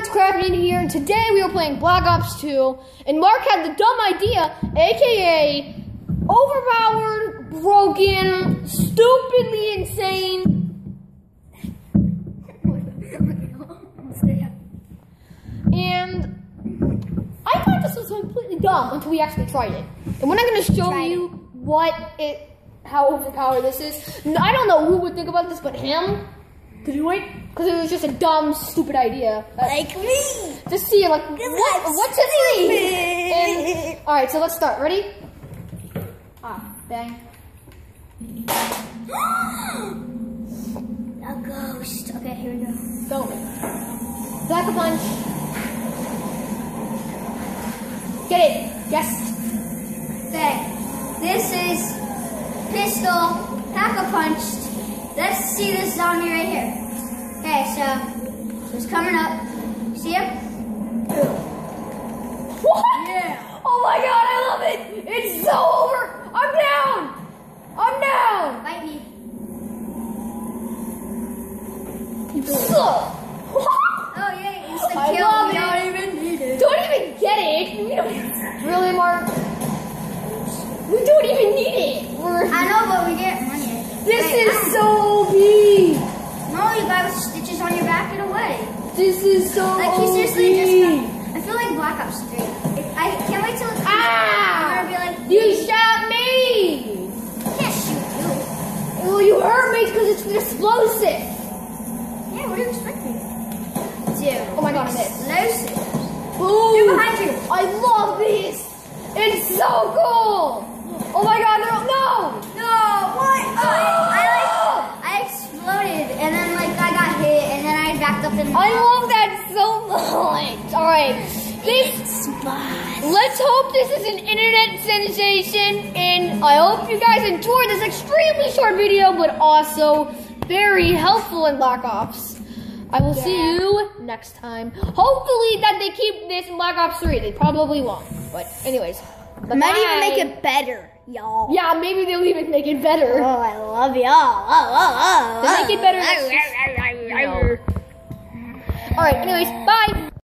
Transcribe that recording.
everyone, it's Crafty here, and today we are playing Black Ops 2, and Mark had the dumb idea, aka overpowered, broken, stupidly insane, and I thought this was completely dumb until we actually tried it. And we're not going to show you how overpowered this is. I don't know who would think about this but him to do it, because it was just a dumb, stupid idea. Like me! To see, like, what to see. And, alright, so let's start. Ready? Bang. A ghost. Okay, here we go. Go. Pack-a-punch. Get it. Yes. Okay, this is pistol, pack-a-punched. Let's see this zombie right here. Okay, so it's coming up. See him? What? Yeah. Oh my god, I love it. It's so over. I'm down. I'm down. Bite me. So. What? Oh yeah, instant I kill. love We it. don't even need it. Don't even get it. Really, Mark? We don't even need it. I know, but we get money. This Wait, is so OP. No, you got stitches on your back. Get away. This is so Like he OP. seriously just got, I feel like Black Ops 3. I can't wait till it's I'm gonna be like, You shot me. I can't shoot you. Well, you hurt me because it's explosive. Yeah, what are you expecting? Dude. Oh my god, I missed. Explosive. Boom. They're behind you. I love this. It's so cool. Oh my god, no. No, what? I exploded and then like I got hit and then I backed up and I love that so much. Alright. Let's hope this is an internet sensation, and I hope you guys enjoyed this extremely short video, but also very helpful in Black Ops. I will see you next time. Hopefully that they keep this in Black Ops 3. They probably won't. But anyways. They might even make it better, y'all. Yeah, maybe they'll even make it better. Oh, I love y'all. They make it better. Alright, anyways, bye.